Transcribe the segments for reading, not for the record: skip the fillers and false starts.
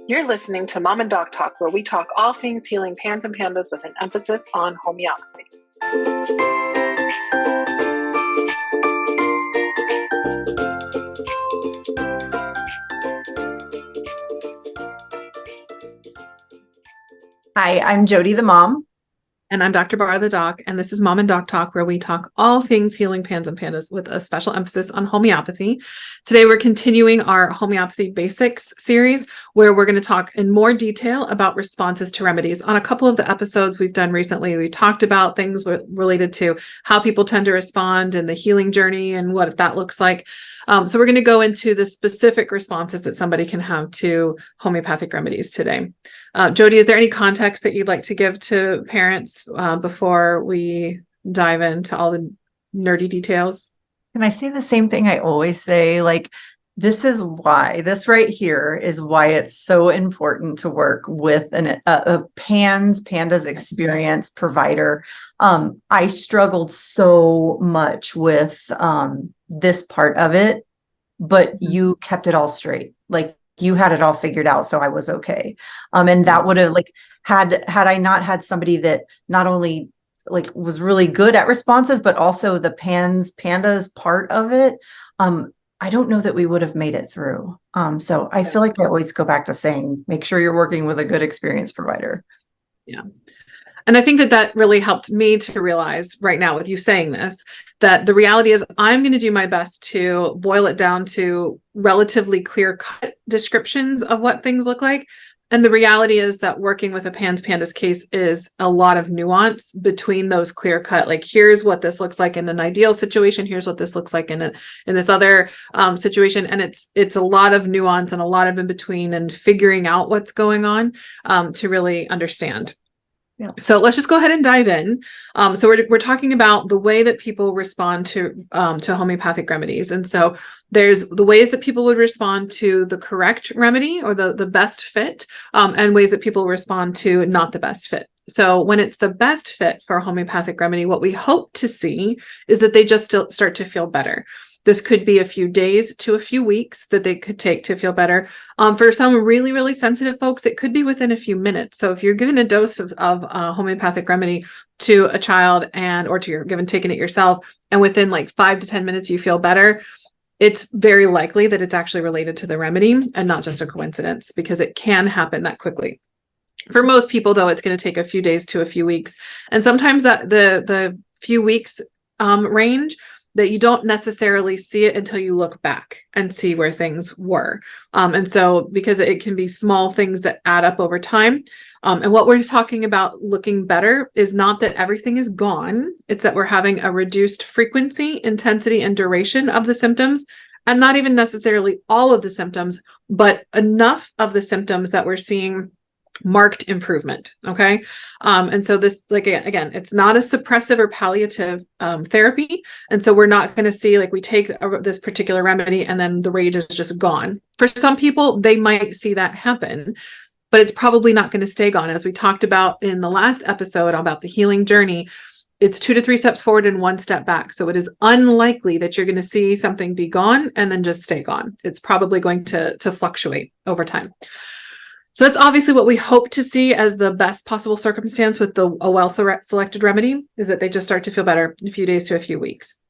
You're listening to Mom and Doc Talk, where we talk all things healing pans and pandas with an emphasis on homeopathy. Hi, I'm Jody the mom. And I'm Dr. Barr the doc, and this is Mom and Doc Talk, where we talk all things healing pans and pandas with a special emphasis on homeopathy. Today, we're continuing our homeopathy basics series, where we're going to talk in more detail about responses to remedies. On a couple of the episodes we've done recently, we talked about things related to how people tend to respond and the healing journey and what that looks like. So we're going to go into the specific responses that somebody can have to homeopathic remedies today. Jody, is there any context that you'd like to give to parents before we dive into all the nerdy details? Can I say the same thing I always say? Like, this right here is why it's so important to work with a pandas experience provider. I struggled so much with this part of it, but you kept it all straight. Like, you had it all figured out, so I was okay. And that would have had I not had somebody that not only was really good at responses, but also the pandas part of it. I don't know that we would have made it through. So I feel like I always go back to saying, make sure you're working with a good experience provider. Yeah. And I think that really helped me to realize right now with you saying this, that the reality is I'm going to do my best to boil it down to relatively clear-cut descriptions of what things look like. And the reality is that working with a pandas case is a lot of nuance between those clear-cut, like, here's what this looks like in an ideal situation, here's what this looks like in this other situation. And it's a lot of nuance and a lot of in between and figuring out what's going on to really understand. Yeah. So let's just go ahead and dive in. So we're talking about the way that people respond to homeopathic remedies. And so there's the ways that people would respond to the correct remedy or the best fit, and ways that people respond to not the best fit. So when it's the best fit for a homeopathic remedy, what we hope to see is that they just start to feel better. This could be a few days to a few weeks that they could take to feel better. For some really, really sensitive folks, it could be within a few minutes. So if you're given a dose of a homeopathic remedy to a child or taking it yourself, and within like 5 to 10 minutes you feel better, it's very likely that it's actually related to the remedy and not just a coincidence, because it can happen that quickly. For most people, though, it's going to take a few days to a few weeks. And sometimes that the few weeks range, that you don't necessarily see it until you look back and see where things were. And so because it can be small things that add up over time. And what we're talking about looking better is not that everything is gone. It's that we're having a reduced frequency, intensity, and duration of the symptoms, and not even necessarily all of the symptoms, but enough of the symptoms that we're seeing marked improvement. Okay. And so this, like, again, it's not a suppressive or palliative therapy. And so we're not going to see, like, we take this particular remedy and then the rage is just gone. For some people, they might see that happen, but it's probably not going to stay gone. As we talked about in the last episode about the healing journey, it's 2 to 3 steps forward and 1 step back. So it is unlikely that you're going to see something be gone and then just stay gone. It's probably going to fluctuate over time. So that's obviously what we hope to see as the best possible circumstance with a well-selected remedy, is that they just start to feel better in a few days to a few weeks.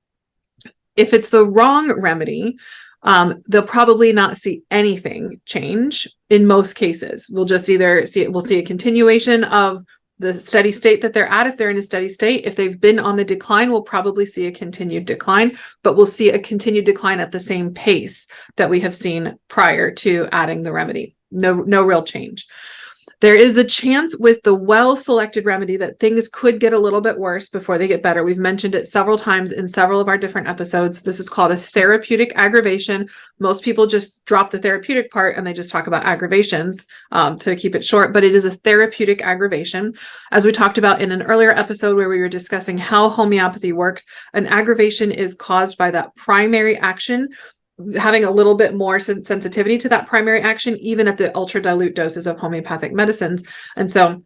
If it's the wrong remedy, they'll probably not see anything change in most cases. We'll just either see a continuation of the steady state that they're at. If they're in a steady state, if they've been on the decline, we'll probably see a continued decline, but we'll see a continued decline at the same pace that we have seen prior to adding the remedy. No real change. There is a chance with the well-selected remedy that things could get a little bit worse before they get better. We've mentioned it several times in several of our different episodes. This is called a therapeutic aggravation. Most people just drop the therapeutic part and they just talk about aggravations to keep it short, but it is a therapeutic aggravation. As we talked about in an earlier episode where we were discussing how homeopathy works, an aggravation is caused by that primary action having a little bit more sensitivity to that primary action, even at the ultra dilute doses of homeopathic medicines. And so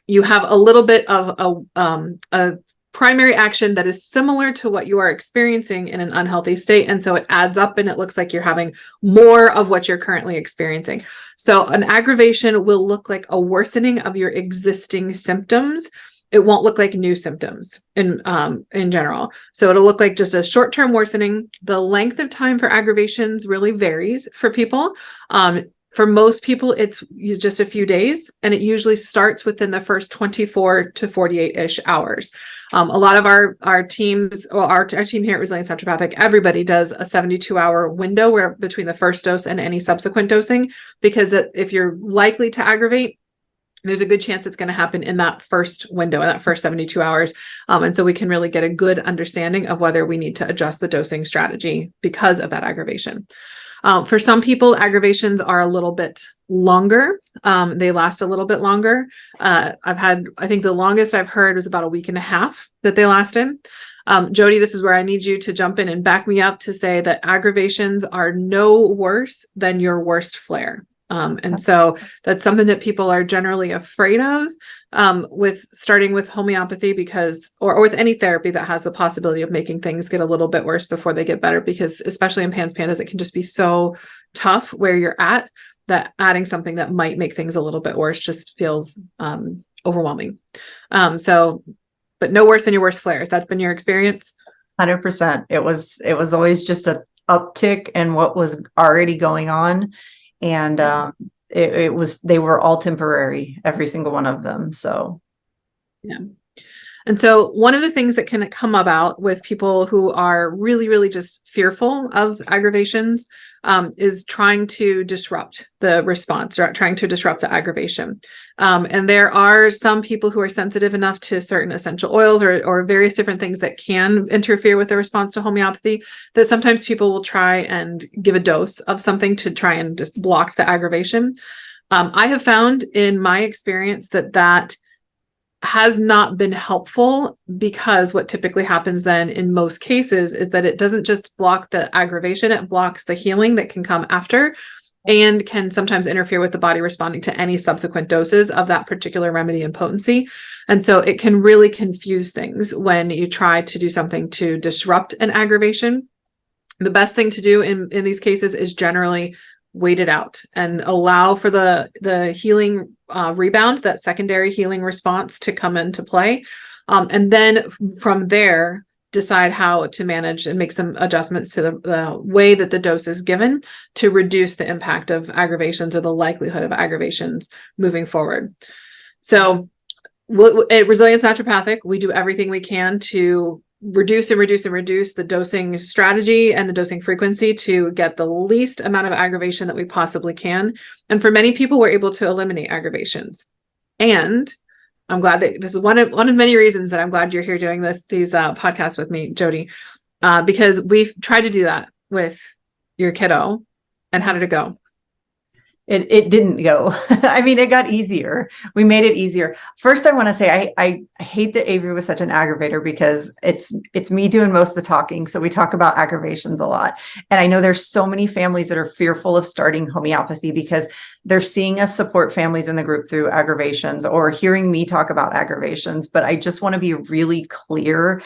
you have a little bit of a primary action that is similar to what you are experiencing in an unhealthy state. And so it adds up and it looks like you're having more of what you're currently experiencing. So an aggravation will look like a worsening of your existing symptoms. It won't look like new symptoms in general. So it'll look like just a short-term worsening. The length of time for aggravations really varies for people. For most people, it's just a few days, and it usually starts within the first 24 to 48-ish hours. A lot of our teams, or our team here at Resilience Naturopathic, everybody does a 72-hour window where between the first dose and any subsequent dosing, because if you're likely to aggravate, there's a good chance it's going to happen in that first window, in that first 72 hours. And so we can really get a good understanding of whether we need to adjust the dosing strategy because of that aggravation. For some people, aggravations are a little bit longer. They last a little bit longer. I think the longest I've heard was about a week and a half that they lasted. Jody, this is where I need you to jump in and back me up to say that aggravations are no worse than your worst flare. And so that's something that people are generally afraid of with starting with homeopathy, because, or with any therapy that has the possibility of making things get a little bit worse before they get better, because especially in pandas, it can just be so tough where you're at that adding something that might make things a little bit worse just feels overwhelming. But no worse than your worst flares. That's been your experience? 100%. It was always just an uptick in what was already going on. And they were all temporary, every single one of them. So, yeah. And so one of the things that can come about with people who are really, really just fearful of aggravations is trying to disrupt the response, or trying to disrupt the aggravation. And there are some people who are sensitive enough to certain essential oils or various different things that can interfere with the response to homeopathy, that sometimes people will try and give a dose of something to try and just block the aggravation. I have found in my experience that has not been helpful, because what typically happens then in most cases is that it doesn't just block the aggravation, it blocks the healing that can come after, and can sometimes interfere with the body responding to any subsequent doses of that particular remedy and potency. And so it can really confuse things when you try to do something to disrupt an aggravation. The best thing to do in these cases is generally wait it out and allow for the healing rebound, that secondary healing response to come into play. And then from there, decide how to manage and make some adjustments to the way that the dose is given to reduce the impact of aggravations or the likelihood of aggravations moving forward. So at Resilience Naturopathic, we do everything we can to reduce the dosing strategy and the dosing frequency to get the least amount of aggravation that we possibly can. And for many people, we're able to eliminate aggravations. And I'm glad that this is one of many reasons that I'm glad you're here doing these podcasts with me, Jody, because we've tried to do that with your kiddo. And how did it go? It didn't go. I mean, it got easier. We made it easier. First, I want to say I hate that Avery was such an aggravator, because it's me doing most of the talking. So we talk about aggravations a lot. And I know there's so many families that are fearful of starting homeopathy because they're seeing us support families in the group through aggravations or hearing me talk about aggravations. But I just want to be really clear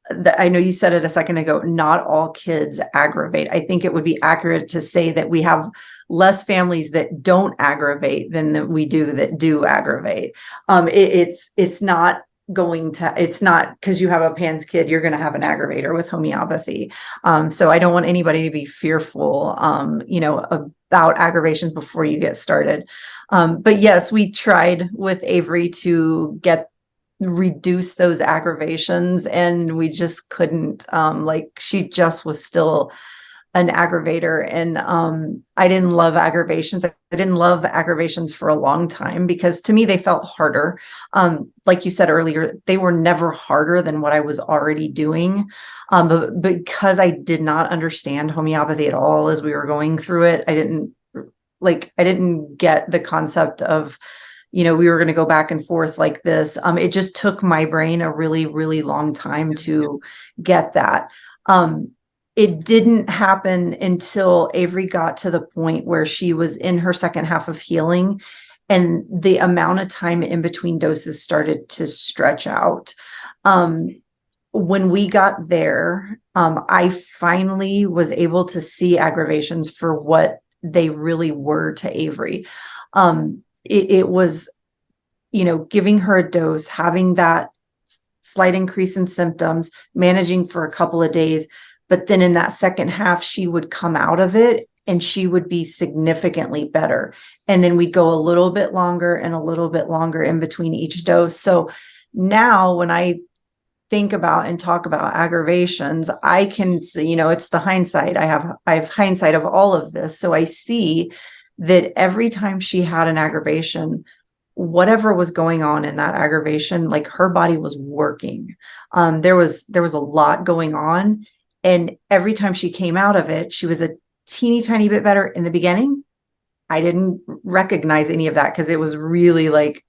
that I know you said it a second ago, not all kids aggravate. I think it would be accurate to say that we have less families that don't aggravate than that we do that do aggravate. It's not because you have a PANS kid, you're going to have an aggravator with homeopathy. So I don't want anybody to be fearful, about aggravations before you get started. But yes, we tried with Avery to reduce those aggravations, and we just couldn't. She just was still an aggravator, and I didn't love aggravations. I didn't love aggravations for a long time because to me they felt harder. Like you said earlier, they were never harder than what I was already doing. But because I did not understand homeopathy at all as we were going through it, I didn't get the concept of, we were going to go back and forth like this. It just took my brain a really, really long time to get that. It didn't happen until Avery got to the point where she was in her second half of healing, and the amount of time in between doses started to stretch out. when we got there, I finally was able to see aggravations for what they really were to Avery. It was, giving her a dose, having that slight increase in symptoms, managing for a couple of days. But then in that second half, she would come out of it and she would be significantly better. And then we'd go a little bit longer and a little bit longer in between each dose. So now when I think about and talk about aggravations, I can see, it's the hindsight. I have hindsight of all of this. So I see that every time she had an aggravation, whatever was going on in that aggravation, like her body was working. There was a lot going on. And every time she came out of it, she was a teeny tiny bit better. In the beginning, I didn't recognize any of that because it was really like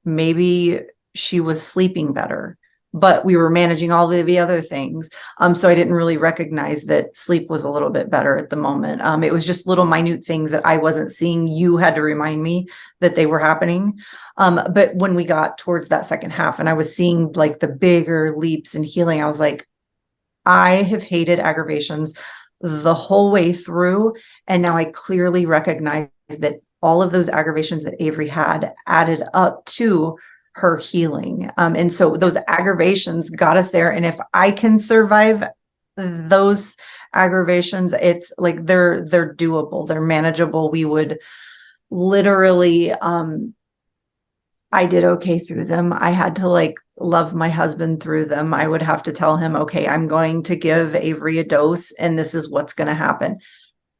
maybe she was sleeping better, but we were managing all the other things. So I didn't really recognize that sleep was a little bit better at the moment. It was just little minute things that I wasn't seeing. You had to remind me that they were happening. But when we got towards that second half and I was seeing like the bigger leaps in healing, I was like, I have hated aggravations the whole way through. And now I clearly recognize that all of those aggravations that Avery had added up to her healing. And so those aggravations got us there. And if I can survive those aggravations, it's like they're doable, they're manageable. We would literally, I did okay through them. I had to like love my husband through them. I would have to tell him, okay, I'm going to give Avery a dose and this is what's going to happen.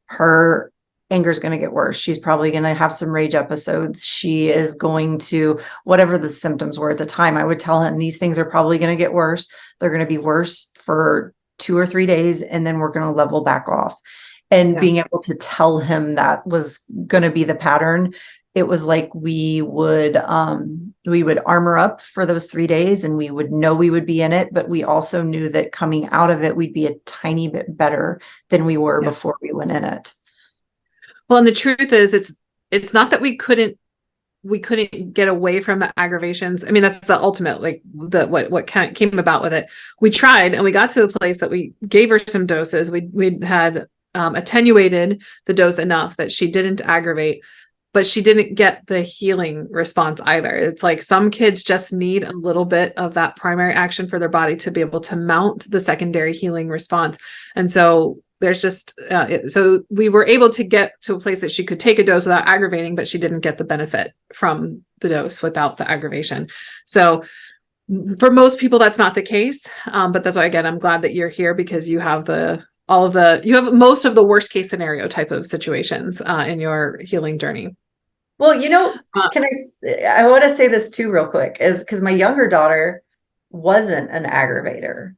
Her anger is going to get worse. She's probably going to have some rage episodes. She is going to, whatever the symptoms were at the time, I would tell him these things are probably going to get worse. They're going to be worse for 2 or 3 days, and then we're going to level back off. And being able to tell him that was going to be the pattern, it was like we would armor up for those 3 days and we would know we would be in it, but we also knew that coming out of it, we'd be a tiny bit better than we were before we went in it. Well, and the truth is it's not that we couldn't get away from the aggravations. I mean, that's the ultimate, like what came about with it. We tried and we got to a place that we gave her some doses. We had attenuated the dose enough that she didn't aggravate, but she didn't get the healing response either. It's like some kids just need a little bit of that primary action for their body to be able to mount the secondary healing response. And so there's just, so we were able to get to a place that she could take a dose without aggravating, but she didn't get the benefit from the dose without the aggravation. So for most people, that's not the case. But that's why, again, I'm glad that you're here because you have you have most of the worst case scenario type of situations in your healing journey. Well, I want to say this too real quick is because my younger daughter wasn't an aggravator.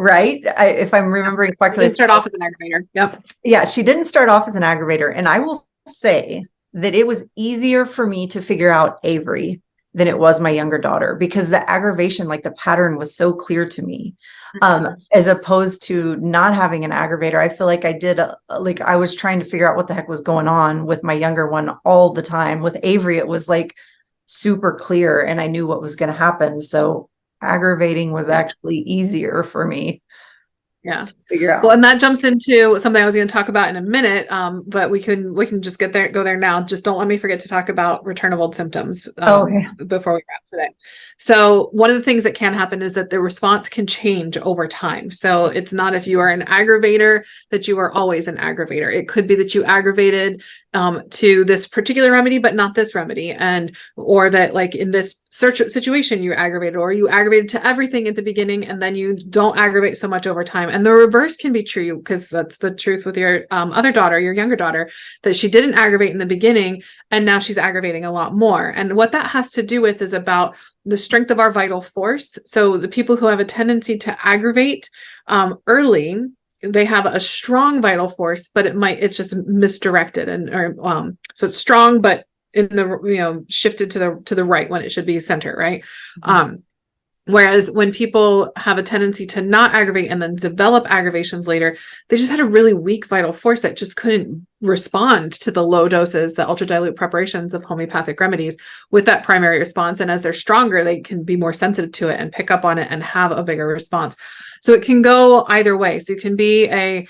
Right? If I'm remembering correctly. She didn't start off as an aggravator. Yep. Yeah, she didn't start off as an aggravator. And I will say that it was easier for me to figure out Avery than it was my younger daughter because the aggravation, like the pattern was so clear to me. As opposed to not having an aggravator. I feel like I was trying to figure out what the heck was going on with my younger one all the time. With Avery, it was like super clear and I knew what was going to happen. So aggravating was actually easier for me. Yeah. To figure out. Well, and that jumps into something I was going to talk about in a minute. But we can just go there now. Just don't let me forget to talk about return of old symptoms before we wrap today. So one of the things that can happen is that the response can change over time. So it's not if you are an aggravator that you are always an aggravator. It could be that you aggravated to this particular remedy, but not this remedy. Or that like in this situation you aggravated, or you aggravated to everything at the beginning and then you don't aggravate so much over time. And the reverse can be true because that's the truth with your other daughter, your younger daughter, that she didn't aggravate in the beginning and now she's aggravating a lot more. And what that has to do with is about the strength of our vital force. So the people who have a tendency to aggravate early, they have a strong vital force, but it's just misdirected so it's strong, but in the shifted to the right when it should be center, right? Whereas when people have a tendency to not aggravate and then develop aggravations later, they just had a really weak vital force that just couldn't respond to the low doses, the ultra dilute preparations of homeopathic remedies with that primary response. And as they're stronger, they can be more sensitive to it and pick up on it and have a bigger response. So it can go either way. So you can be a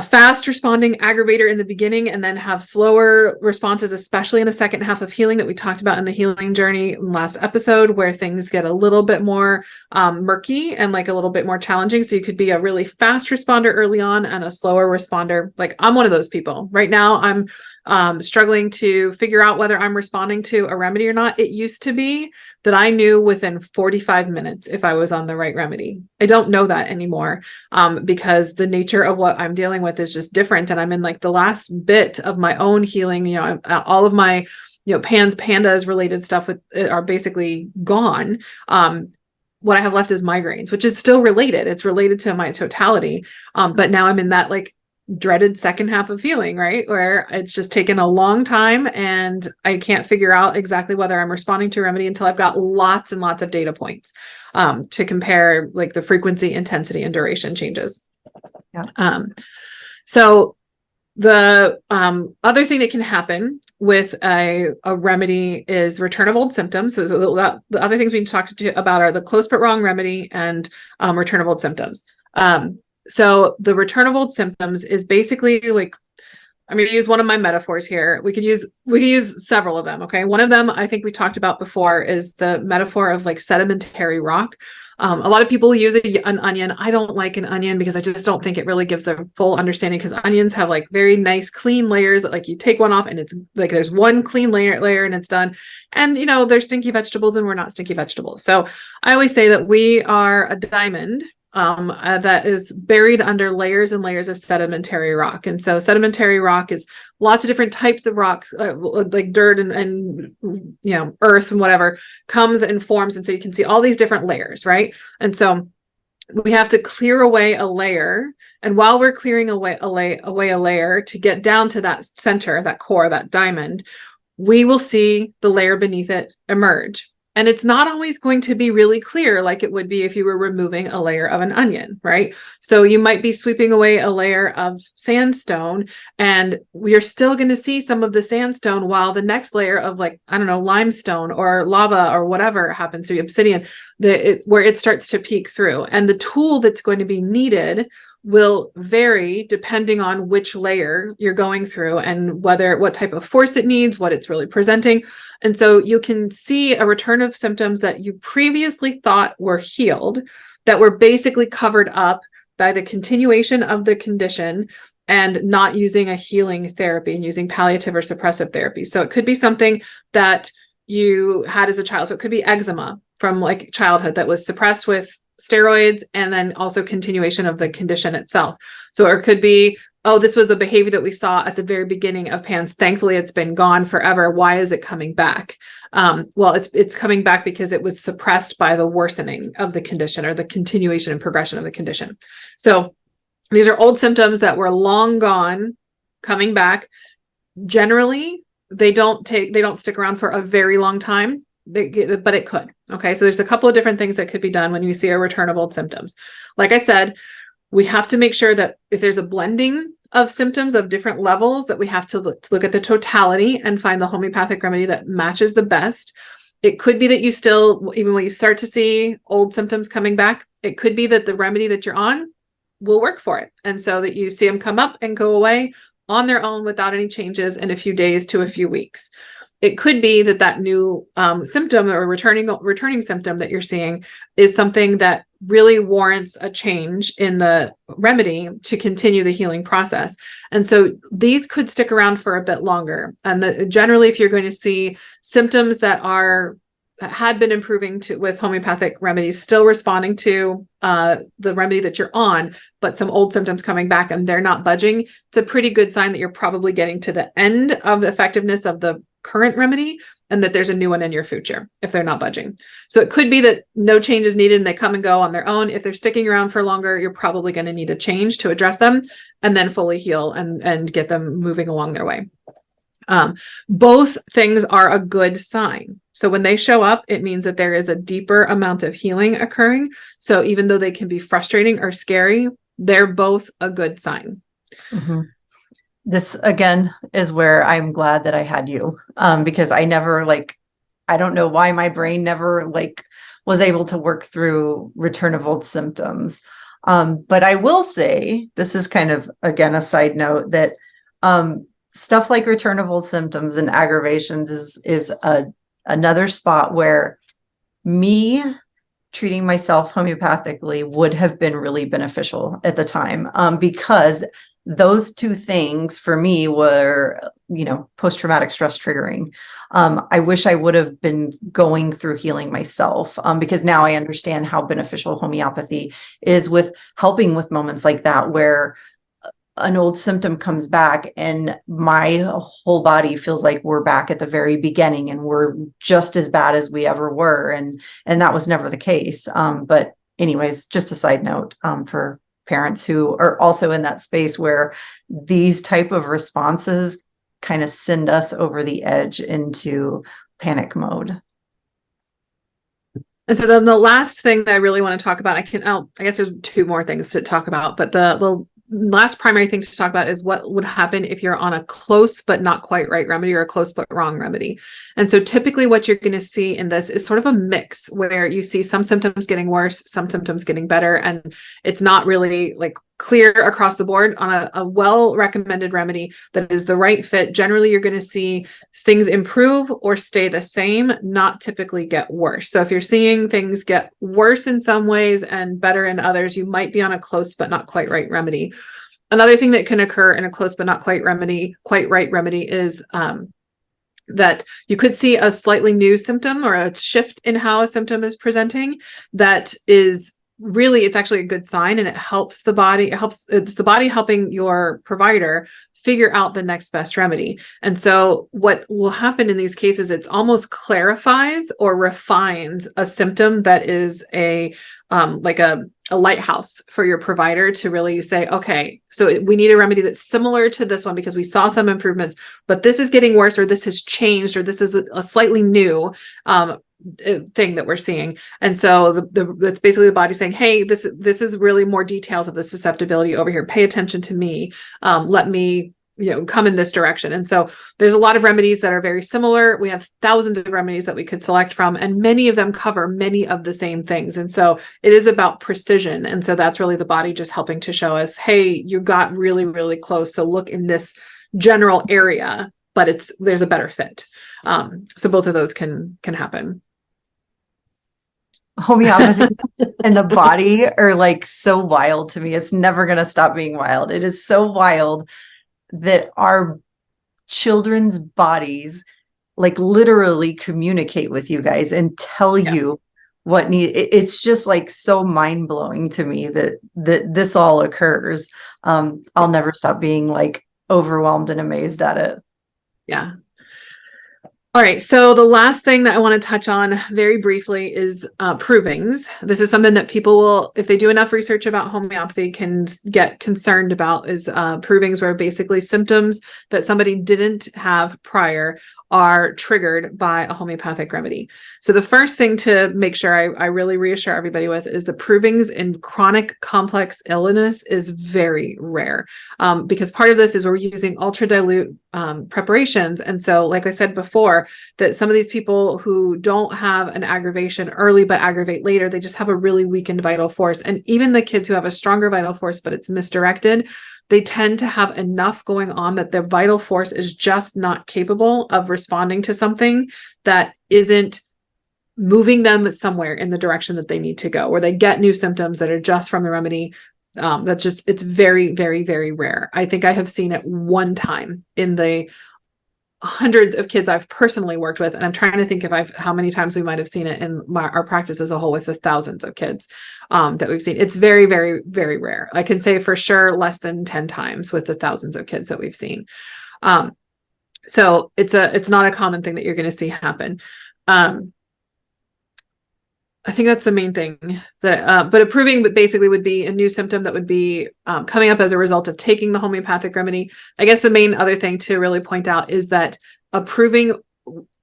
fast responding aggravator in the beginning and then have slower responses, especially in the second half of healing that we talked about in the healing journey last episode, where things get a little bit more murky and like a little bit more challenging. So you could be a really fast responder early on and a slower responder. Like I'm one of those people right now. I'm struggling to figure out whether I'm responding to a remedy or not. It used to be that I knew within 45 minutes if I was on the right remedy. I don't know that anymore because the nature of what I'm dealing with is just different. And I'm in like the last bit of my own healing. You know, all of my, pandas related stuff are basically gone. What I have left is migraines, which is still related. It's related to my totality. But now I'm in that like dreaded second half of healing, right? Where it's just taken a long time and I can't figure out exactly whether I'm responding to a remedy until I've got lots and lots of data points to compare like the frequency, intensity, and duration changes. Yeah. So the other thing that can happen with a remedy is return of old symptoms. So the other things we can talk about are the close but wrong remedy and return of old symptoms. So the return of old symptoms is basically like, I'm going to use one of my metaphors here. We could use several of them. Okay. One of them I think we talked about before is the metaphor of like sedimentary rock. A lot of people use an onion. I don't like an onion because I just don't think it really gives a full understanding, because onions have like very nice clean layers that like you take one off and it's like there's one clean layer and it's done. And they're stinky vegetables and we're not stinky vegetables. So I always say that we are a diamond that is buried under layers and layers of sedimentary rock. And so sedimentary rock is lots of different types of rocks, like dirt and earth and whatever comes and forms. And so you can see all these different layers, right? And so we have to clear away a layer. And while we're clearing away a layer to get down to that center, that core, that diamond, we will see the layer beneath it emerge. And it's not always going to be really clear like it would be if you were removing a layer of an onion, right? So you might be sweeping away a layer of sandstone and we're still going to see some of the sandstone while the next layer of like, I don't know, limestone or lava or whatever happens to be obsidian, where it starts to peek through. And the tool that's going to be needed will vary depending on which layer you're going through and what type of force it needs, what it's really presenting. And so you can see a return of symptoms that you previously thought were healed, that were basically covered up by the continuation of the condition and not using a healing therapy and using palliative or suppressive therapy. So it could be something that you had as a child. So it could be eczema from like childhood that was suppressed with steroids and then also continuation of the condition itself. So it could be, oh, this was a behavior that we saw at the very beginning of PANS. Thankfully, it's been gone forever. Why is it coming back? Well, it's coming back because it was suppressed by the worsening of the condition or the continuation and progression of the condition. So these are old symptoms that were long gone, coming back. Generally, they don't stick around for a very long time. But it could. Okay. So there's a couple of different things that could be done when you see a return of old symptoms. Like I said, we have to make sure that if there's a blending of symptoms of different levels, that we have to look at the totality and find the homeopathic remedy that matches the best. It could be that you still, even when you start to see old symptoms coming back, it could be that the remedy that you're on will work for it. And so that you see them come up and go away on their own without any changes in a few days to a few weeks. It could be that new symptom or returning symptom that you're seeing is something that really warrants a change in the remedy to continue the healing process. And so these could stick around for a bit longer. And generally, if you're going to see symptoms that had been improving with homeopathic remedies, still responding to the remedy that you're on, but some old symptoms coming back and they're not budging, it's a pretty good sign that you're probably getting to the end of the effectiveness of the current remedy and that there's a new one in your future if they're not budging. So it could be that no change is needed and they come and go on their own. If they're sticking around for longer, you're probably going to need a change to address them and then fully heal and get them moving along their way. Both things are a good sign. So when they show up, it means that there is a deeper amount of healing occurring. So even though they can be frustrating or scary, they're both a good sign. Mm-hmm. This again is where I'm glad that I had you, because I never I don't know why my brain never was able to work through return of old symptoms. But I will say, this is kind of, again, a side note that stuff like return of old symptoms and aggravations is another spot where me treating myself homeopathically would have been really beneficial at the time, because those two things for me were, post-traumatic stress triggering. I wish I would have been going through healing myself, because now I understand how beneficial homeopathy is with helping with moments like that, where an old symptom comes back and my whole body feels like we're back at the very beginning and we're just as bad as we ever were. And that was never the case. But anyways, just a side note, for parents who are also in that space where these type of responses kind of send us over the edge into panic mode. And so then the last thing that I really want to talk about, I guess there's two more things to talk about, but the last primary thing to talk about is what would happen if you're on a close but not quite right remedy or a close but wrong remedy. And so typically what you're going to see in this is sort of a mix where you see some symptoms getting worse, some symptoms getting better, and it's not really clear across the board. On a well-recommended remedy that is the right fit, generally you're going to see things improve or stay the same, not typically get worse. So if you're seeing things get worse in some ways and better in others, you might be on a close but not quite right remedy. Another thing that can occur in a close but not quite right remedy is that you could see a slightly new symptom or a shift in how a symptom is presenting that is really, it's actually a good sign, and it helps the body. It's the body helping your provider figure out the next best remedy. And so what will happen in these cases, it's almost clarifies or refines a symptom that is a lighthouse for your provider to really say, okay, so we need a remedy that's similar to this one because we saw some improvements, but this is getting worse, or this has changed, or this is a slightly new thing that we're seeing. And so that's basically the body saying, hey, this is really more details of the susceptibility over here. Pay attention to me. Let me come in this direction. And so there's a lot of remedies that are very similar. We have thousands of remedies that we could select from, and many of them cover many of the same things. And so it is about precision. And so that's really the body just helping to show us, hey, you got really, really close. So look in this general area, but there's a better fit. So both of those can happen. Homeopathy and the body are so wild to me. It's never going to stop being wild. It is so wild that our children's bodies literally communicate with you guys and tell you what it's just so mind-blowing to me that this all occurs. I'll never stop being overwhelmed and amazed at it. Yeah. All right. So the last thing that I want to touch on very briefly is provings. This is something that people will, if they do enough research about homeopathy, can get concerned about, is provings, where basically symptoms that somebody didn't have prior are triggered by a homeopathic remedy. So the first thing to make sure I really reassure everybody with is the provings in chronic complex illness is very rare, because part of this is we're using ultra dilute preparations. And so, like I said before, that some of these people who don't have an aggravation early but aggravate later, they just have a really weakened vital force. And even the kids who have a stronger vital force but it's misdirected, they tend to have enough going on that their vital force is just not capable of responding to something that isn't moving them somewhere in the direction that they need to go, or they get new symptoms that are just from the remedy. It's very, very, very rare. I think I have seen it one time in the hundreds of kids I've personally worked with. And I'm trying to think how many times we might have seen it in our practice as a whole with the thousands of kids that we've seen. It's very, very, very rare. I can say for sure less than 10 times with the thousands of kids that we've seen. So it's not a common thing that you're going to see happen. I think that's the main thing that, but approving basically would be a new symptom that would be coming up as a result of taking the homeopathic remedy. I guess the main other thing to really point out is that approving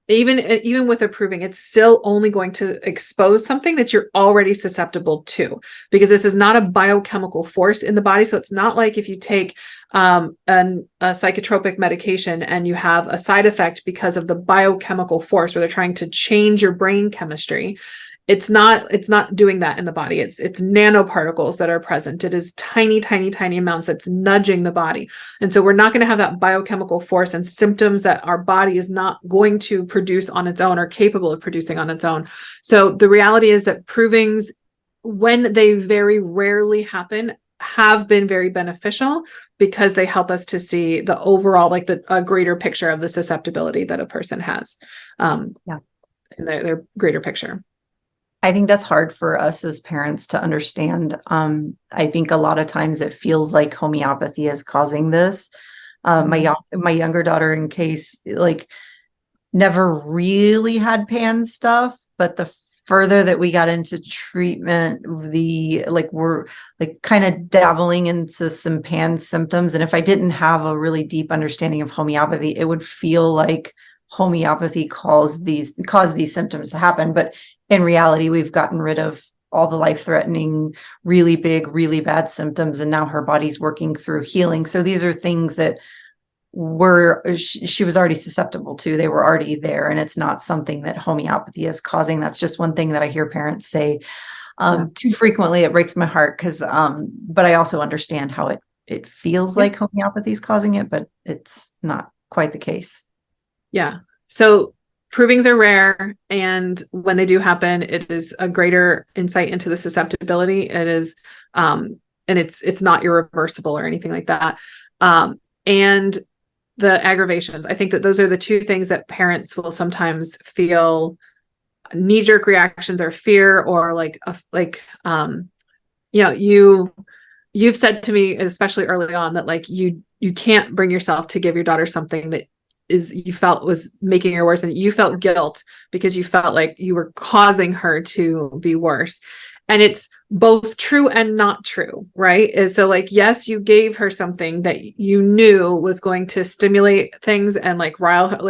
even with approving, it's still only going to expose something that you're already susceptible to, because this is not a biochemical force in the body. So it's not like if you take a psychotropic medication and you have a side effect because of the biochemical force where they're trying to change your brain chemistry. It's not doing that in the body. It's nanoparticles that are present. It is tiny, tiny, tiny amounts that's nudging the body. And so we're not going to have that biochemical force and symptoms that our body is not going to produce on its own or capable of producing on its own. So the reality is that provings, when they very rarely happen, have been very beneficial because they help us to see the overall, like a greater picture of the susceptibility that a person has in their greater picture. I think that's hard for us as parents to understand. I think a lot of times it feels like homeopathy is causing this. My younger daughter, in case, like, never really had pan stuff, but the further that we got into treatment, we're like kind of dabbling into some pan symptoms. And if I didn't have a really deep understanding of homeopathy, it would feel like homeopathy caused these symptoms to happen. But in reality, we've gotten rid of all the life-threatening, really big, really bad symptoms, and now her body's working through healing. So these are things that she was already susceptible to. They were already there, and it's not something that homeopathy is causing. That's just one thing that I hear parents say too frequently. It breaks my heart because, but I also understand how it feels like homeopathy is causing it, but it's not quite the case. Yeah. So provings are rare, and when they do happen, it is a greater insight into the susceptibility. It is, and it's not irreversible or anything like that. And the aggravations, I think that those are the two things that parents will sometimes feel knee-jerk reactions or fear, or you've said to me, especially early on, that like you can't bring yourself to give your daughter something that you felt was making her worse, and you felt guilt because you felt like you were causing her to be worse. And it's both true and not true, right? And so like, yes, you gave her something that you knew was going to stimulate things and like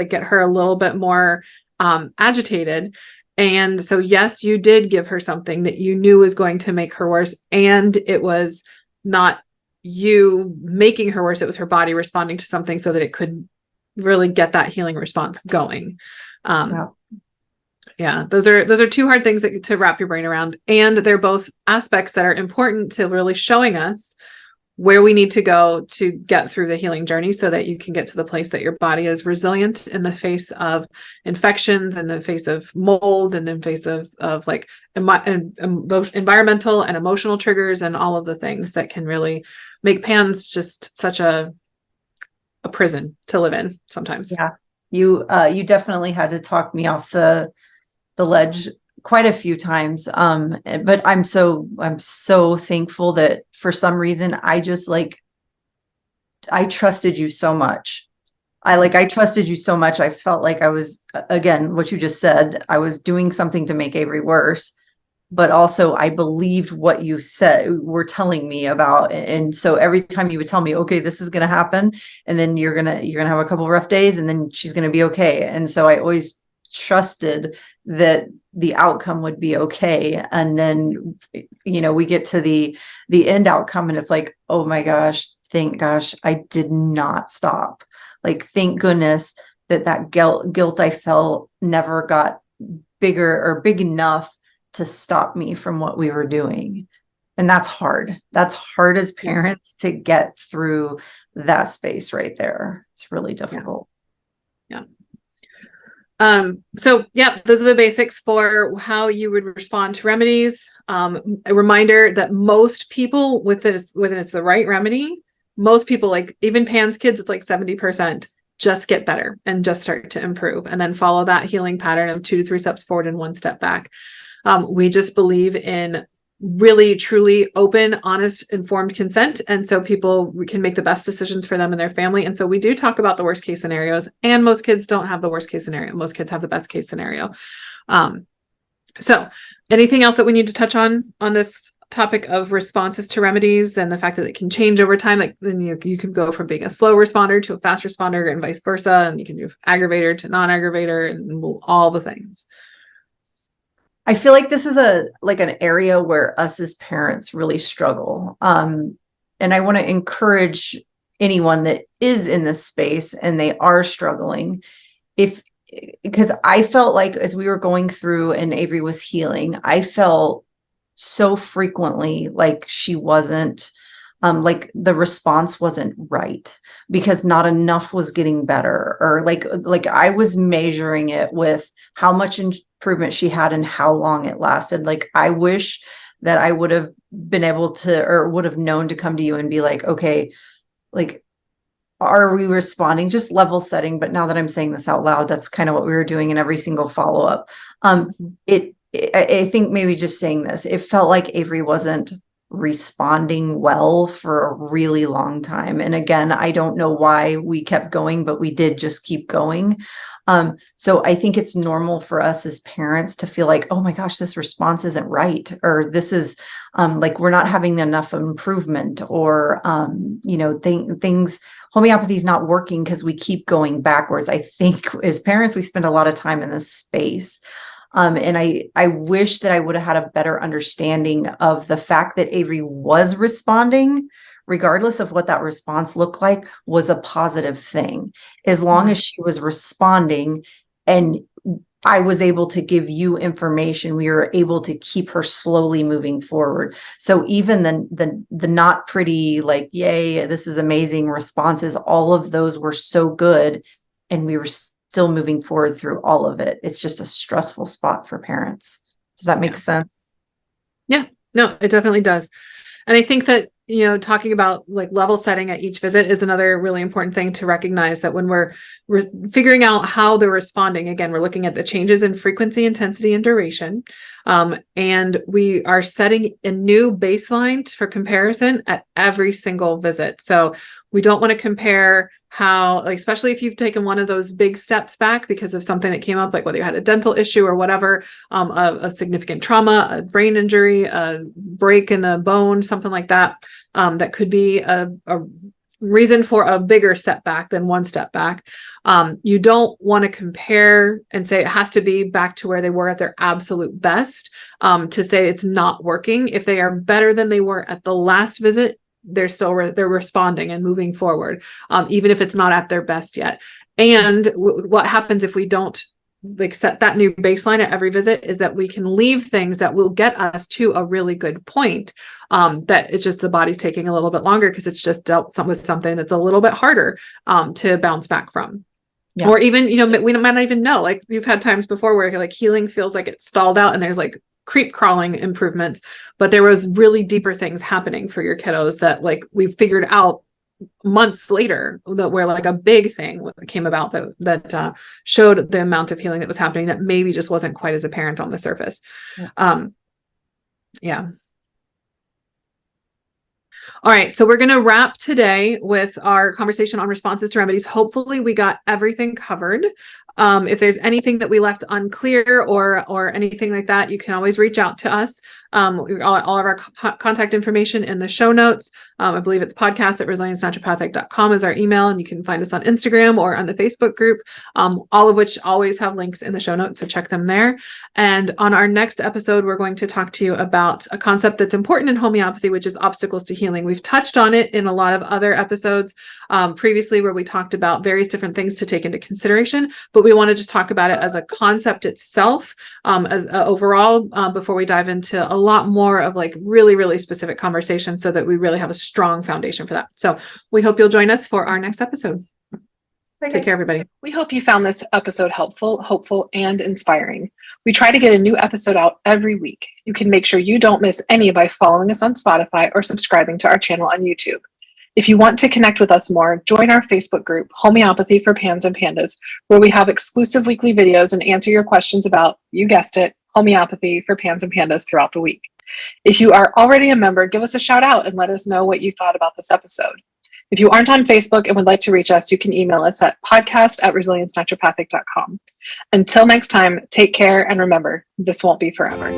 get her a little bit more agitated. And so, yes, you did give her something that you knew was going to make her worse. And it was not you making her worse. It was her body responding to something so that it could really get that healing response going. Those are two hard things to wrap your brain around. And they're both aspects that are important to really showing us where we need to go to get through the healing journey, so that you can get to the place that your body is resilient in the face of infections, in the face of mold, and in the face of like environmental and emotional triggers, and all of the things that can really make PANS just such a prison to live in sometimes. Yeah, you definitely had to talk me off the ledge quite a few times. But I'm so thankful that for some reason I trusted you so much. I trusted you so much. I felt like I was, again, what you just said, I was doing something to make Avery worse, but also I believed what you were telling me about. And so every time you would tell me, okay, this is going to happen, and then you're going to have a couple of rough days, and then she's going to be okay. And so I always trusted that the outcome would be okay. And then, we get to the end outcome, and it's like, oh my gosh, thank gosh, I did not stop. Like, thank goodness that guilt I felt never got bigger or big enough to stop me from what we were doing. And that's hard. That's hard as parents to get through that space right there. It's really difficult. Yeah. So those are the basics for how you would respond to remedies. A reminder that most people when it's the right remedy, most people, like even PANS kids, it's like 70% just get better and just start to improve, and then follow that healing pattern of 2 to 3 steps forward and 1 step back. We just believe in really, truly open, honest, informed consent. And so people can make the best decisions for them and their family. And so we do talk about the worst case scenarios, and most kids don't have the worst case scenario. Most kids have the best case scenario. So anything else that we need to touch on this topic of responses to remedies and the fact that it can change over time. Like then you can go from being a slow responder to a fast responder and vice versa. And you can do aggravator to non-aggravator and all the things. I feel like this is an area where us as parents really struggle. And I want to encourage anyone that is in this space and they are struggling, because I felt like as we were going through and Avery was healing, I felt so frequently like she wasn't, like the response wasn't right because not enough was getting better, or like I was measuring it with how much improvement she had and how long it lasted. Like I wish that I would have been able to, or would have known to come to you and be like, okay, like, are we responding? Just level setting. But now that I'm saying this out loud, that's kind of what we were doing in every single follow-up. I think maybe just saying this, it felt like Avery wasn't responding well for a really long time. And again, I don't know why we kept going, but we did just keep going. So I think it's normal for us as parents to feel like, oh my gosh, this response isn't right. Or this is like, we're not having enough improvement, or, things, homeopathy is not working because we keep going backwards. I think as parents, we spend a lot of time in this space. And I wish that I would have had a better understanding of the fact that Avery was responding, regardless of what that response looked like, was a positive thing. As long as she was responding and I was able to give you information, we were able to keep her slowly moving forward. So even the not pretty, like, yay, this is amazing responses, all of those were so good. And we were still moving forward through all of it. It's just a stressful spot for parents. Does that make sense? Yeah, no, it definitely does. And I think that, talking about like level setting at each visit is another really important thing to recognize, that when we're figuring out how they're responding, again, we're looking at the changes in frequency, intensity, and duration. And we are setting a new baseline for comparison at every single visit. So we don't want to compare how, like, especially if you've taken one of those big steps back because of something that came up, like whether you had a dental issue or whatever, a significant trauma, a brain injury, a break in a bone, something like that, that could be a reason for a bigger setback than one step back. You don't want to compare and say it has to be back to where they were at their absolute best, to say it's not working. If they are better than they were at the last visit, they're responding and moving forward, even if it's not at their best yet. And what happens if we don't like set that new baseline at every visit is that we can leave things that will get us to a really good point, that it's just the body's taking a little bit longer because it's just dealt with something that's a little bit harder to bounce back from. Yeah. Or even, we might not even know, like we've had times before where like healing feels like it's stalled out and there's like creep crawling improvements, but there was really deeper things happening for your kiddos that like we figured out months later, that where like a big thing came about that showed the amount of healing that was happening that maybe just wasn't quite as apparent on the surface. Yeah. All right, so we're going to wrap today with our conversation on responses to remedies. Hopefully we got everything covered. If there's anything that we left unclear or anything like that, you can always reach out to us. All of our contact information in the show notes. I believe it's podcast@resiliencenaturopathic.com is our email, and you can find us on Instagram or on the Facebook group, all of which always have links in the show notes, so check them there. And on our next episode, we're going to talk to you about a concept that's important in homeopathy, which is obstacles to healing. We've touched on it in a lot of other episodes previously, where we talked about various different things to take into consideration, but we want to just talk about it as a concept itself, as overall, before we dive into a lot more of like really, really specific conversations, so that we really have a strong foundation for that. So we hope you'll join us for our next episode. Take care, everybody. We hope you found this episode helpful, hopeful, and inspiring. We try to get a new episode out every week. You can make sure you don't miss any by following us on Spotify or subscribing to our channel on YouTube. If you want to connect with us more, join our Facebook group, Homeopathy for Pans and Pandas, where we have exclusive weekly videos and answer your questions about, you guessed it, homeopathy for pans and pandas throughout the week. If you are already a member, give us a shout out and let us know what you thought about this episode. If you aren't on Facebook and would like to reach us, you can email us at podcast@resiliencenaturopathic.com. Until next time, take care, and remember, this won't be forever.